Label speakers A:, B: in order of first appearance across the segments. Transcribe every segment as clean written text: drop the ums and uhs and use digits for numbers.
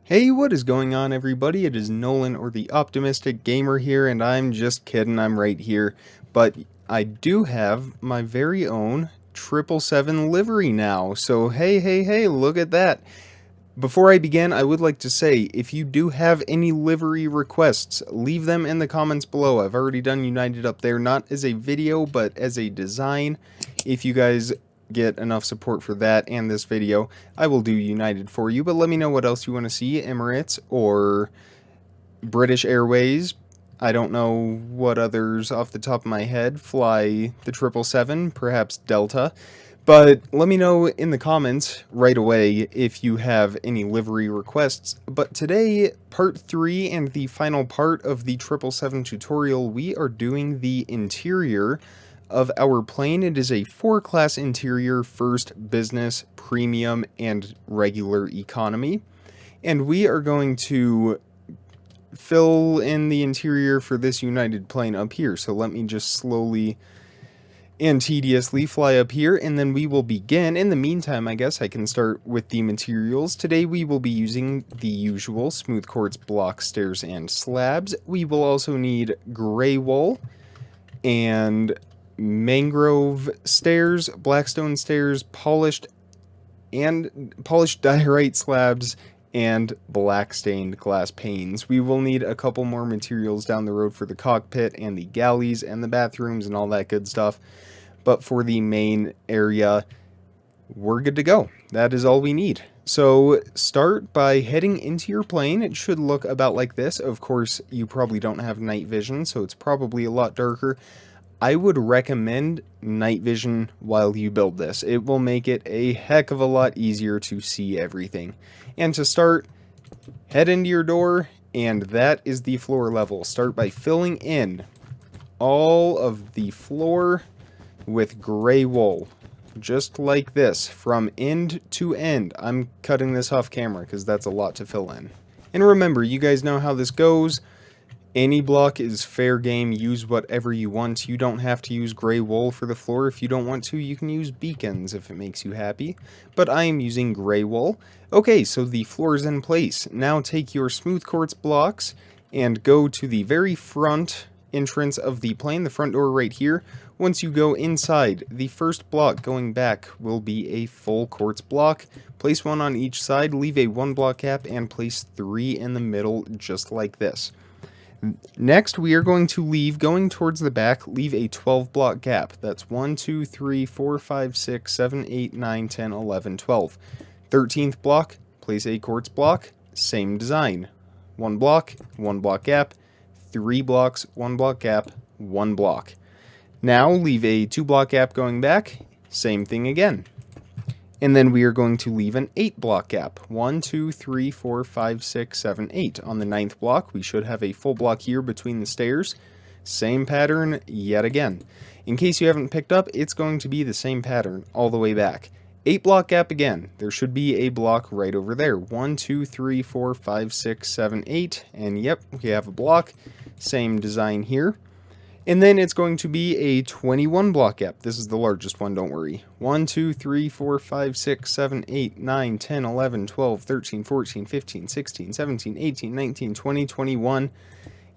A: Hey, what is going on, everybody? It is Nolan, or the Optimistic Gamer here, and I'm just kidding, I'm right here. But I do have my very own 777 livery now, so hey, look at that. Before I begin, I would like to say, if you do have any livery requests, leave them in the comments below. I've already done United up there, not as a video, but as a design. If you guys get enough support for that and this video, I will do United for you, but let me know what else you want to see, Emirates or British Airways. I don't know what others off the top of my head fly the 777, perhaps Delta. But let me know in the comments right away if you have any livery requests. But today, part 3 and the final part of the 777 tutorial, we are doing the interior of our plane. It is a 4-class interior: first, business, premium, and regular economy. And we are going to fill in the interior for this United plane up here. So let me just slowly and tediously fly up here, and then we will begin. In the meantime, I guess I can start with the materials. Today we will be using the usual smooth quartz block, stairs, and slabs. We will also need gray wool and mangrove stairs, blackstone stairs, polished diorite slabs, and black stained glass panes. We will need a couple more materials down the road for the cockpit and the galleys and the bathrooms and all that good stuff. But for the main area, we're good to go. That is all we need. So start by heading into your plane. It should look about like this. Of course, you probably don't have night vision, so it's probably a lot darker. I would recommend night vision while you build this. It will make it a heck of a lot easier to see everything. And to start, head into your door, and that is the floor level. Start by filling in all of the floor with gray wool, just like this, from end to end. I'm cutting this off camera because that's a lot to fill in. And remember, you guys know how this goes. Any block is fair game. Use whatever you want. You don't have to use gray wool for the floor. If you don't want to, you can use beacons if it makes you happy. But I am using gray wool. Okay, so the floor is in place. Now take your smooth quartz blocks and go to the very front entrance of the plane, the front door right here. Once you go inside, the first block going back will be a full quartz block. Place one on each side, leave a 1 block gap, and place 3 in the middle, just like this. Next, we are going to leave, going towards the back, leave a 12 block gap. That's 1, 2, 3, 4, 5, 6, 7, 8, 9, 10, 11, 12. 13th block, place a quartz block, same design. 1 block gap, 3 blocks, 1 block gap, 1 block. Now leave a 2 block gap going back, same thing again. And then we are going to leave an 8 block gap. 1, 2, 3, 4, 5, 6, 7, 8. On the 9th block, we should have a full block here between the stairs. Same pattern yet again. In case you haven't picked up, it's going to be the same pattern all the way back. 8 block gap again. There should be a block right over there. 1, 2, 3, 4, 5, 6, 7, 8. And yep, we have a block. Same design here. And then it's going to be a 21 block gap. This is the largest one, don't worry. 1, 2, 3, 4, 5, 6, 7, 8, 9, 10, 11, 12, 13, 14, 15, 16, 17, 18, 19, 20, 21.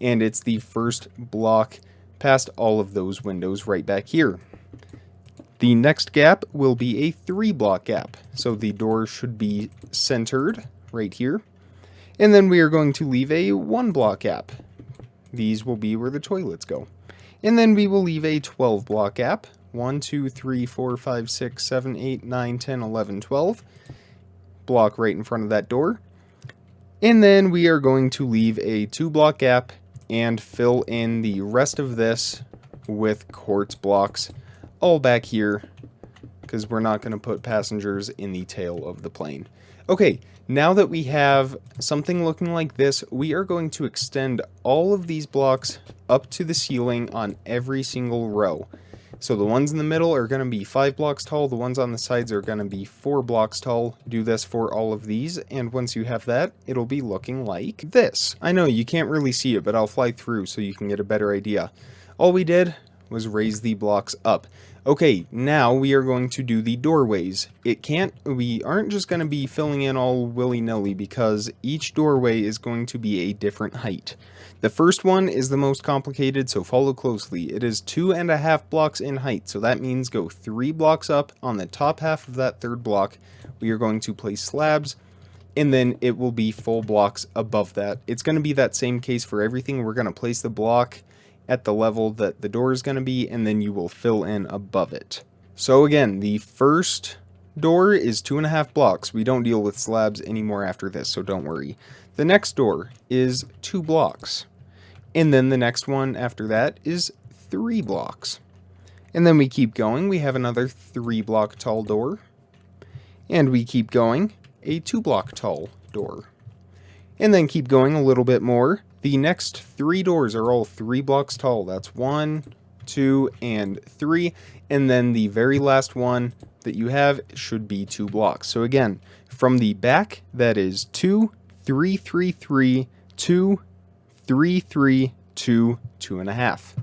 A: And it's the first block past all of those windows right back here. The next gap will be a 3 block gap. So the door should be centered right here. And then we are going to leave a 1 block gap. These will be where the toilets go. And then we will leave a 12 block gap. 1, 2, 3, 4, 5, 6, 7, 8, 9, 10, 11, 12. Block right in front of that door. And then we are going to leave a 2 block gap and fill in the rest of this with quartz blocks all back here, because we're not going to put passengers in the tail of the plane. Okay, now that we have something looking like this, we are going to extend all of these blocks up to the ceiling on every single row. So the ones in the middle are going to be 5 blocks tall, the ones on the sides are going to be 4 blocks tall. Do this for all of these, and once you have that, it'll be looking like this. I know you can't really see it, but I'll fly through so you can get a better idea. All we did was raise the blocks up. Okay, now we are going to do the doorways. We aren't just going to be filling in all willy-nilly because each doorway is going to be a different height. The first one is the most complicated, so follow closely. It is 2.5 blocks in height, so that means go 3 blocks up. On the top half of that third block, we are going to place slabs, and then it will be full blocks above that. It's going to be that same case for everything. We're going to place the block at the level that the door is going to be, and then you will fill in above it. So again, the first door is 2.5 blocks. We don't deal with slabs anymore after this, so don't worry. The next door is 2 blocks. And then the next one after that is 3 blocks. And then we keep going. We have another 3 block tall door. And we keep going. A 2 block tall door. And then keep going a little bit more. The next 3 doors are all 3 blocks tall. That's 1, 2, and 3. And then the very last one that you have should be 2 blocks. So again, from the back, that is 2, 3, 3, 3, 2, 3, 3, 2, 2.5.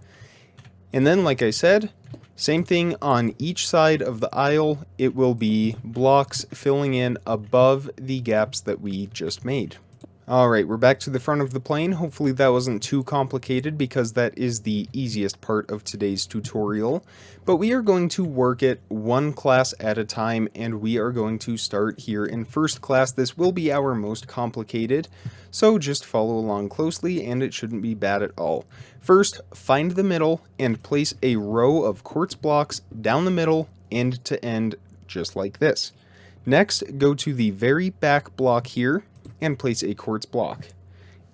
A: And then, like I said, same thing on each side of the aisle. It will be blocks filling in above the gaps that we just made. Alright, we're back to the front of the plane. Hopefully that wasn't too complicated because that is the easiest part of today's tutorial. But we are going to work it one class at a time, and we are going to start here in first class. This will be our most complicated, so just follow along closely and it shouldn't be bad at all. First, find the middle and place a row of quartz blocks down the middle, end to end, just like this. Next, go to the very back block here and place a quartz block.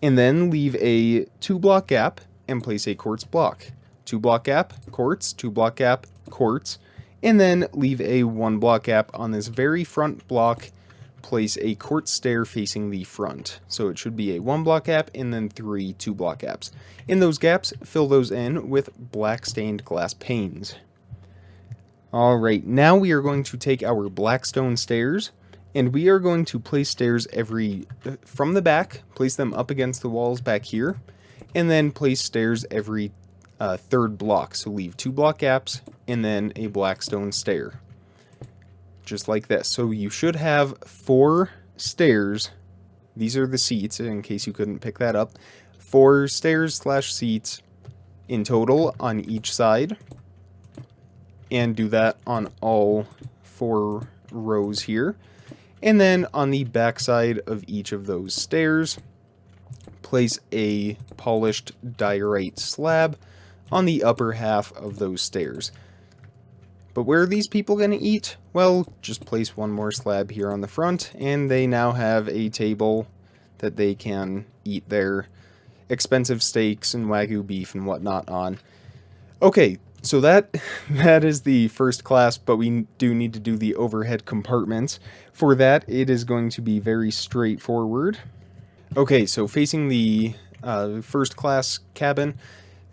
A: And then leave a 2 block gap and place a quartz block. 2 block gap, quartz, 2 block gap, quartz, and then leave a 1 block gap on this very front block. Place a quartz stair facing the front. So it should be a 1 block gap and then 3 2 block gaps. In those gaps, fill those in with black stained glass panes. Alright, now we are going to take our black stone stairs, and we are going to place stairs from the back, place them up against the walls back here, and then place stairs every third block. So leave 2 block gaps and then a black stone stair. Just like this. So you should have 4 stairs. These are the seats, in case you couldn't pick that up. 4 stairs / seats in total on each side. And do that on all 4 rows here. And then on the back side of each of those stairs, place a polished diorite slab on the upper half of those stairs. But where are these people going to eat? Well, just place 1 more slab here on the front, and they now have a table that they can eat their expensive steaks and Wagyu beef and whatnot on. Okay, so that is the first class, but we do need to do the overhead compartments. For that, it is going to be very straightforward. Okay, so facing the first class cabin,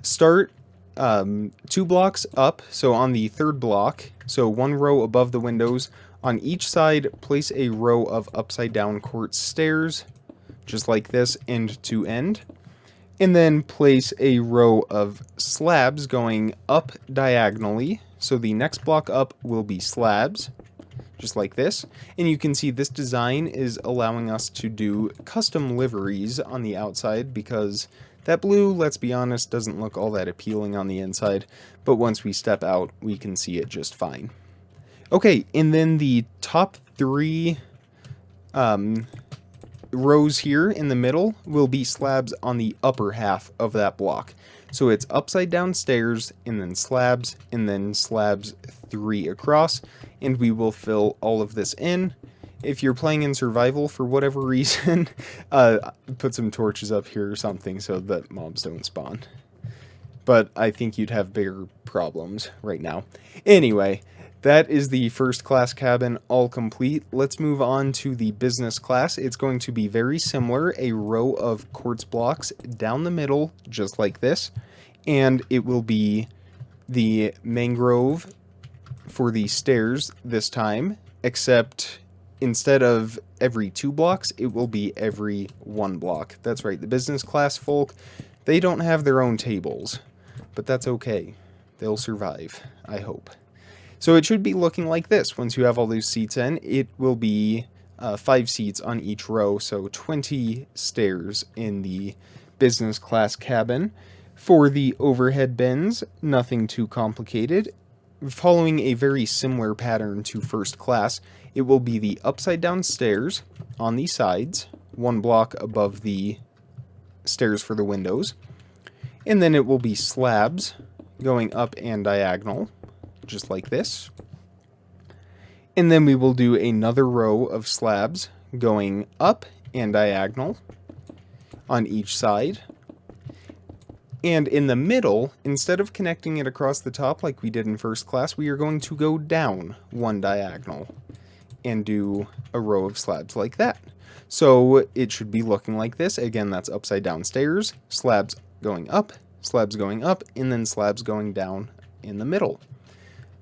A: start 2 blocks up, so on the third block, so 1 row above the windows. On each side, place a row of upside down quartz stairs, just like this, end to end. And then place a row of slabs going up diagonally. So the next block up will be slabs, just like this. And you can see this design is allowing us to do custom liveries on the outside because that blue, let's be honest, doesn't look all that appealing on the inside. But once we step out, we can see it just fine. Okay, and then the top 3 rows here in the middle will be slabs on the upper half of that block. So it's upside down stairs and then slabs 3 across, and we will fill all of this in. If you're playing in survival for whatever reason, put some torches up here or something so that mobs don't spawn. But I think you'd have bigger problems right now. Anyway, that is the first class cabin all complete. Let's move on to the business class. It's going to be very similar, a row of quartz blocks down the middle, just like this. And it will be the mangrove for the stairs this time, except instead of every 2 blocks, it will be every 1 block. That's right, the business class folk, they don't have their own tables, but that's okay. They'll survive, I hope. So it should be looking like this. Once you have all those seats in, it will be 5 seats on each row, so 20 stairs in the business class cabin. For the overhead bins, nothing too complicated. Following a very similar pattern to first class, it will be the upside down stairs on the sides, 1 block above the stairs for the windows. And then it will be slabs going up and diagonal, just like this. And then we will do another row of slabs going up and diagonal on each side. And in the middle, instead of connecting it across the top like we did in first class, we are going to go down 1 diagonal and do a row of slabs like that. So it should be looking like this. Again, that's upside down stairs, slabs going up, and then slabs going down in the middle.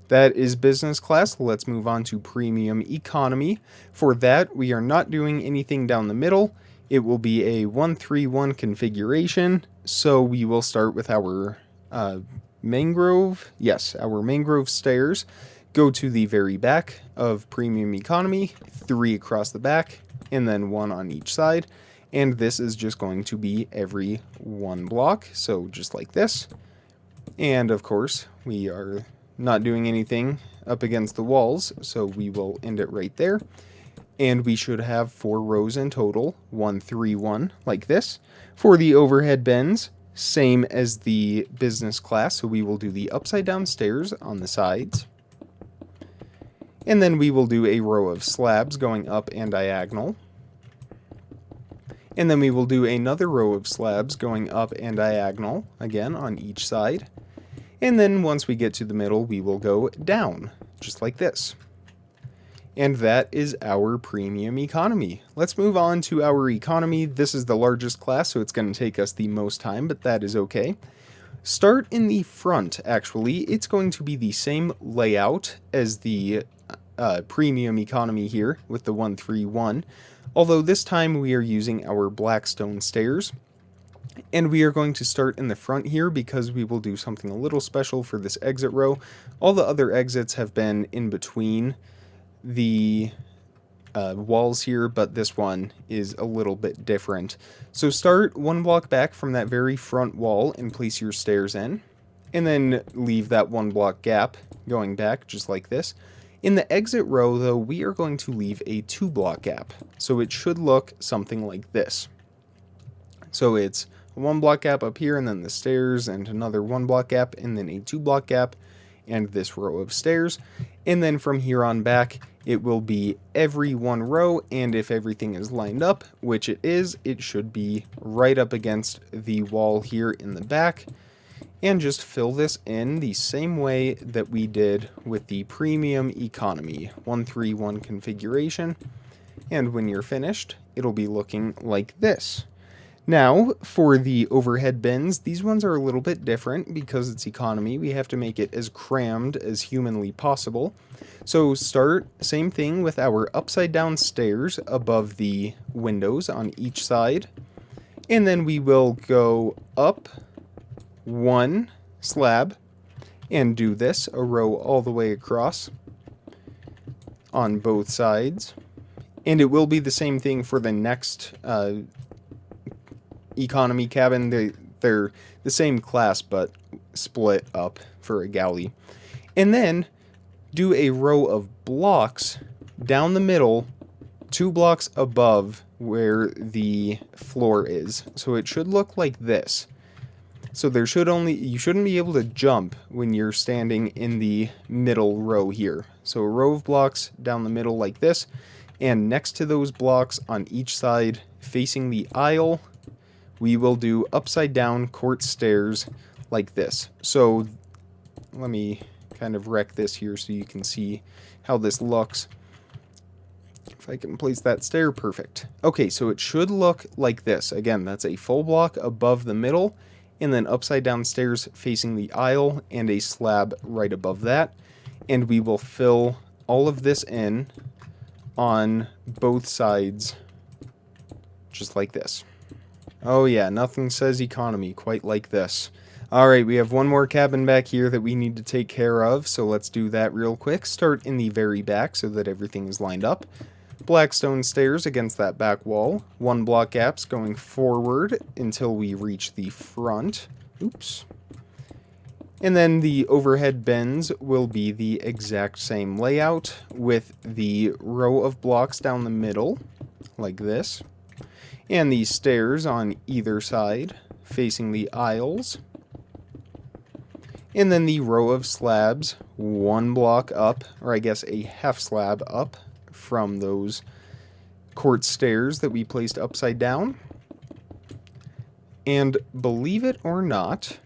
A: That is business class. Let's move on to premium economy. For that, we are not doing anything down the middle. It will be a 1-3-1 configuration. So we will start with our mangrove. Yes, our mangrove stairs. Go to the very back of premium economy, 3 across the back, and then 1 on each side. And this is just going to be every 1 block. So just like this. And of course, we are not doing anything up against the walls, so we will end it right there. And we should have 4 rows in total, 1-3-1, like this. For the overhead bins, same as the business class, so we will do the upside down stairs on the sides. And then we will do a row of slabs going up and diagonal. And then we will do another row of slabs going up and diagonal, again on each side. And then once we get to the middle, we will go down, just like this. And that is our premium economy. Let's move on to our economy. This is the largest class, so it's going to take us the most time, but that is okay. Start in the front, actually. It's going to be the same layout as the premium economy here with the 1-3-1, although this time we are using our blackstone stairs. And we are going to start in the front here because we will do something a little special for this exit row. All the other exits have been in between the walls here, but this one is a little bit different. So start 1 block back from that very front wall and place your stairs in. And then leave that 1 block gap going back just like this. In the exit row, though, we are going to leave a 2 block gap. So it should look something like this. So it's 1 block gap up here, and then the stairs, and another 1 block gap, and then a 2 block gap, and this row of stairs. And then from here on back, it will be every 1 row, and if everything is lined up, which it is, it should be right up against the wall here in the back. And just fill this in the same way that we did with the premium economy 1-3-1 configuration. And when you're finished, it'll be looking like this. Now, for the overhead bins, these ones are a little bit different because it's economy. We have to make it as crammed as humanly possible. So start, same thing with our upside down stairs above the windows on each side. And then we will go up 1 slab and do this, a row all the way across on both sides. And it will be the same thing for the next economy cabin. They're the same class but split up for a galley. And then do a row of blocks down the middle, 2 blocks above where the floor is. So it should look like this. So you shouldn't be able to jump when you're standing in the middle row here. So a row of blocks down the middle like this, and next to those blocks on each side facing the aisle, we will do upside down court stairs like this. So let me kind of wreck this here so you can see how this looks. If I can place that stair, perfect. Okay, so it should look like this. Again, that's a full block above the middle, and then upside down stairs facing the aisle, and a slab right above that. And we will fill all of this in on both sides, just like this. Oh yeah, nothing says economy quite like this. Alright, we have one more cabin back here that we need to take care of, so let's do that real quick. Start in the very back so that everything is lined up. Black stone stairs against that back wall. 1 block gaps going forward until we reach the front. Oops. And then the overhead bins will be the exact same layout with the row of blocks down the middle, like this. And the stairs on either side, facing the aisles. And then the row of slabs, 1 block up, or I guess a half slab up from those quartz stairs that we placed upside down. And believe it or not,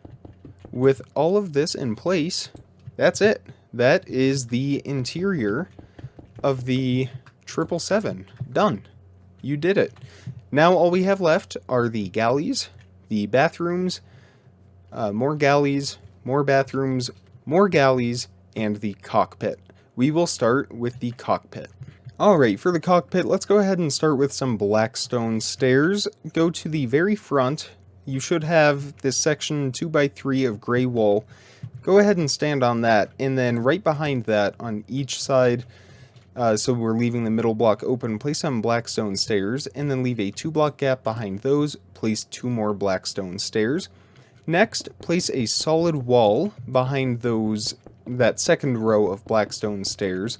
A: with all of this in place, that's it. That is the interior of the 777. Done. You did it. Now all we have left are the galleys, the bathrooms, more galleys, more bathrooms, more galleys, and the cockpit. We will start with the cockpit. Alright, for the cockpit, let's go ahead and start with some black stone stairs. Go to the very front. You should have this section 2x3 of gray wool. Go ahead and stand on that, and then right behind that on each side, so we're leaving the middle block open, place some black stone stairs, and then leave a 2 block gap behind those, place 2 more black stone stairs. Next, place a solid wall behind that second row of black stone stairs,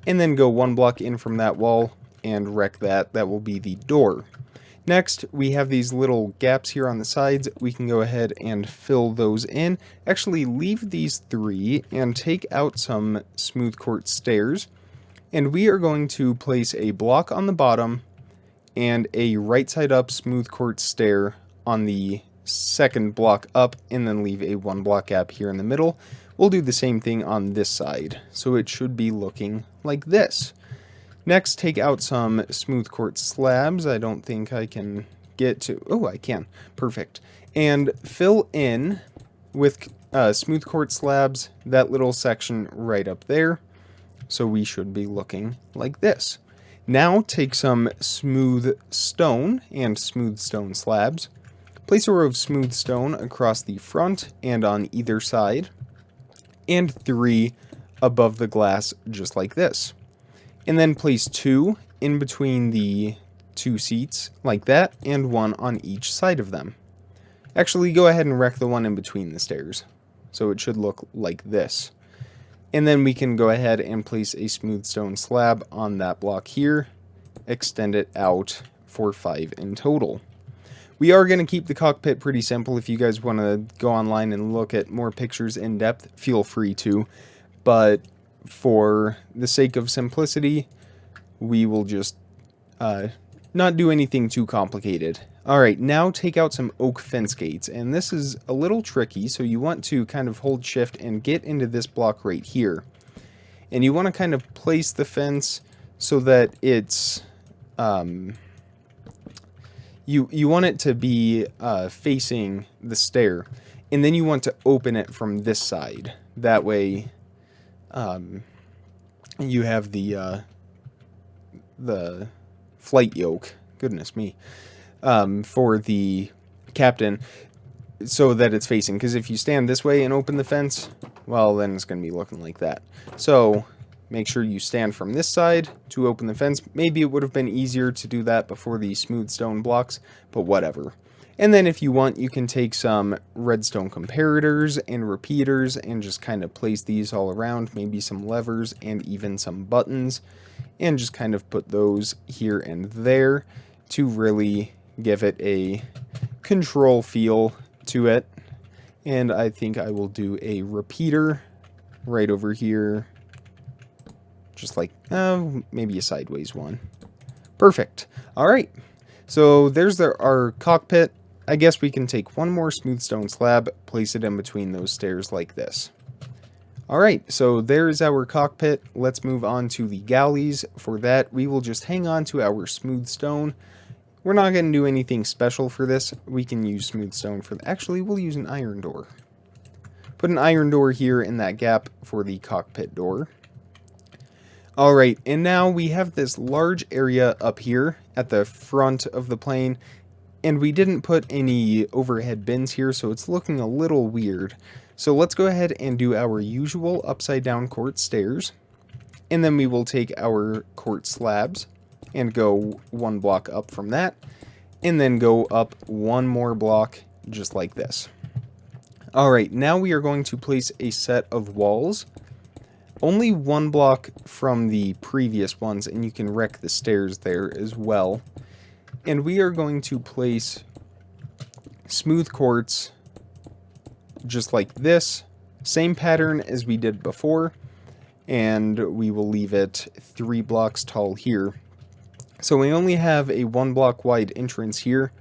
A: and then go 1 block in from that wall and wreck that. That will be the door. Next, we have these little gaps here on the sides. We can go ahead and fill those in. Actually, leave these 3 and take out some smooth quartz stairs. And we are going to place a block on the bottom and a right side up smooth quartz stair on the second block up, and then leave a 1 block gap here in the middle. We'll do the same thing on this side, so it should be looking like this. Next, take out some smooth quartz slabs. I don't think I can get to... Oh, I can. Perfect. And fill in with smooth quartz slabs that little section right up there. So we should be looking like this. Now take some smooth stone and smooth stone slabs. Place a row of smooth stone across the front and on either side, and 3 above the glass just like this. And then place 2 in between the 2 seats like that, and 1 on each side of them. Actually, go ahead and wreck the one in between the stairs, so it should look like this. And then we can go ahead and place a smooth stone slab on that block here, extend it out for 5 in total. We are going to keep the cockpit pretty simple. If you guys want to go online and look at more pictures in depth, feel free to. But for the sake of simplicity, we will just not do anything too complicated. Alright, now take out some oak fence gates. And this is a little tricky, so you want to kind of hold shift and get into this block right here. And you want to kind of place the fence so that it's... You want it to be facing the stair, and then you want to open it from this side. That way, you have the flight yoke. Goodness me, for the captain, so that it's facing. Because if you stand this way and open the fence, well, then it's going to be looking like that. So make sure you stand from this side to open the fence. Maybe it would have been easier to do that before the smooth stone blocks, but whatever. And then if you want, you can take some redstone comparators and repeaters and just kind of place these all around, maybe some levers and even some buttons, and just kind of put those here and there to really give it a control feel to it. And I think I will do a repeater right over here. Just like, maybe a sideways one. Perfect. Alright, so there's our cockpit. I guess we can take 1 more smooth stone slab, place it in between those stairs like this. Alright, so there's our cockpit. Let's move on to the galleys. For that, we will just hang on to our smooth stone. We're not going to do anything special for this. We can use smooth stone for... Actually, we'll use an iron door. Put an iron door here in that gap for the cockpit door. Alright, and now we have this large area up here at the front of the plane, And we didn't put any overhead bins here, so it's looking a little weird. So let's go ahead and do our usual upside down court stairs. And then we will take our court slabs and go one block up from that. And then go up one more block just like this. Alright, now we are going to place a set of walls. Only one block from the previous ones, and you can wreck the stairs there as well. And we are going to place smooth quartz just like this. Same pattern as we did before. And we will leave it 3 blocks tall here. So we only have a 1 block wide entrance here.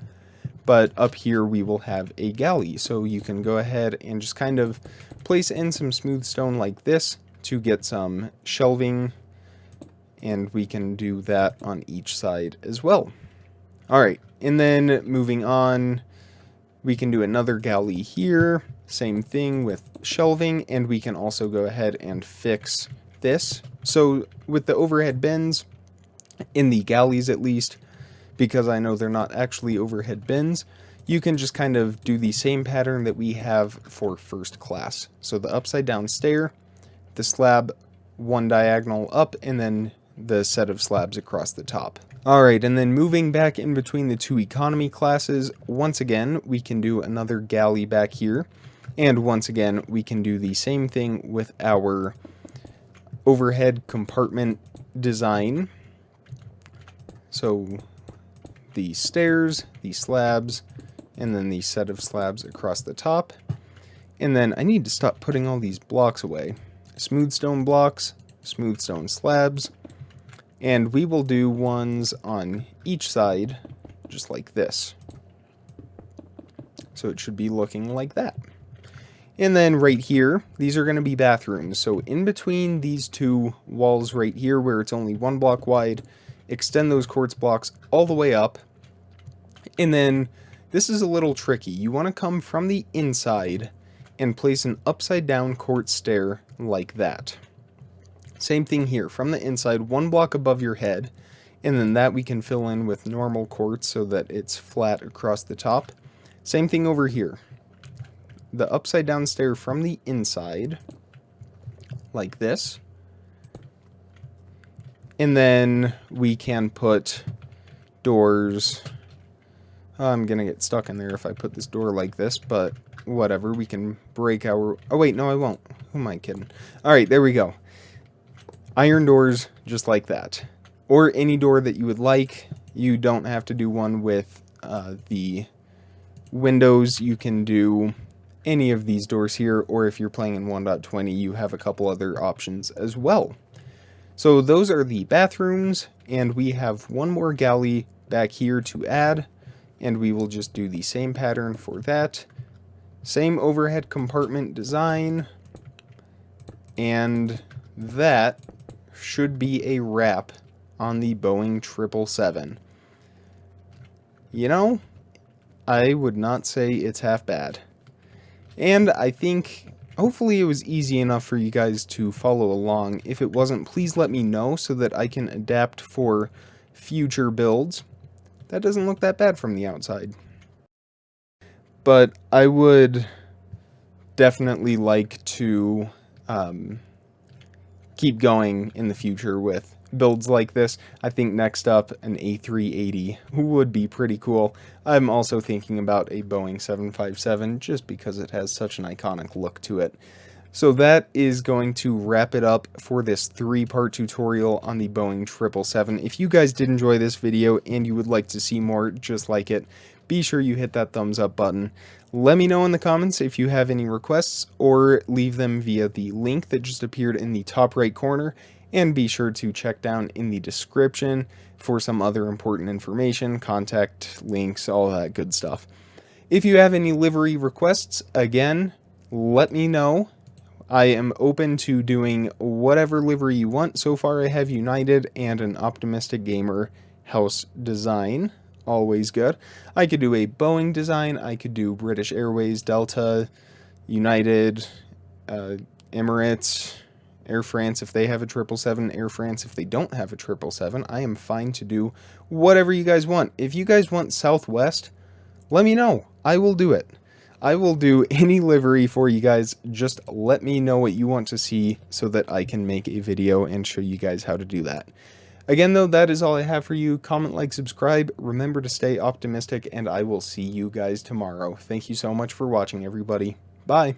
A: But up here we will have a galley. So you can go ahead and just kind of place in some smooth stone like this to get some shelving. And we can do that on each side as well. Alright, and then moving on, we can do another galley here. Same thing with shelving, and we can also go ahead and fix this. So with the overhead bins, in the galleys at least, because I know they're not actually overhead bins, you can just kind of do the same pattern that we have for first class. So the upside down stair, the slab one diagonal up, and then the set of slabs across the top. Alright, and then moving back in between the 2 economy classes, once again, we can do another galley back here. And once again, we can do the same thing with our overhead compartment design. So the stairs, the slabs, and then the set of slabs across the top. And then I need to stop putting all these blocks away. Smooth stone blocks, smooth stone slabs, and we will do ones on each side, just like this. So it should be looking like that. And then right here, these are going to be bathrooms. So in between these 2 walls right here, where it's only 1 block wide, extend those quartz blocks all the way up. And then this is a little tricky. You want to come from the inside and place an upside down quartz stair like that. Same thing here, from the inside, 1 block above your head, and then that we can fill in with normal quartz so that it's flat across the top. Same thing over here. The upside down stair from the inside, like this. And then we can put doors. I'm gonna get stuck in there if I put this door like this, but whatever, we can break our... Oh wait, no I won't. Who am I kidding? Alright, there we go. Iron doors, just like that. Or any door that you would like. You don't have to do one with the windows. You can do any of these doors here, or if you're playing in 1.20, you have a couple other options as well. So those are the bathrooms, and we have one more galley back here to add, and we will just do the same pattern for that. Same overhead compartment design, and that should be a wrap on the Boeing 777. You know, I would not say it's half bad. And I think, hopefully it was easy enough for you guys to follow along. If it wasn't, please let me know so that I can adapt for future builds. That doesn't look that bad from the outside. But I would definitely like to keep going in the future with builds like this. I think next up, an A380 would be pretty cool. I'm also thinking about a Boeing 757 just because it has such an iconic look to it. So that is going to wrap it up for this 3-part tutorial on the Boeing 777. If you guys did enjoy this video and you would like to see more just like it, be sure you hit that thumbs up button. Let me know in the comments if you have any requests, or leave them via the link that just appeared in the top right corner. And be sure to check down in the description for some other important information, contact links, all that good stuff. If you have any livery requests, again, let me know. I am open to doing whatever livery you want. So far I have United and an Optimistic Gamer house design. Always good. I could do a Boeing design. I could do British Airways, Delta, United, Emirates, Air France if they have a 777, Air France if they don't have a 777. I am fine to do whatever you guys want. If you guys want Southwest, let me know. I will do it. I will do any livery for you guys. Just let me know what you want to see so that I can make a video and show you guys how to do that. Again, though, that is all I have for you. Comment, like, subscribe. Remember to stay optimistic, and I will see you guys tomorrow. Thank you so much for watching, everybody. Bye.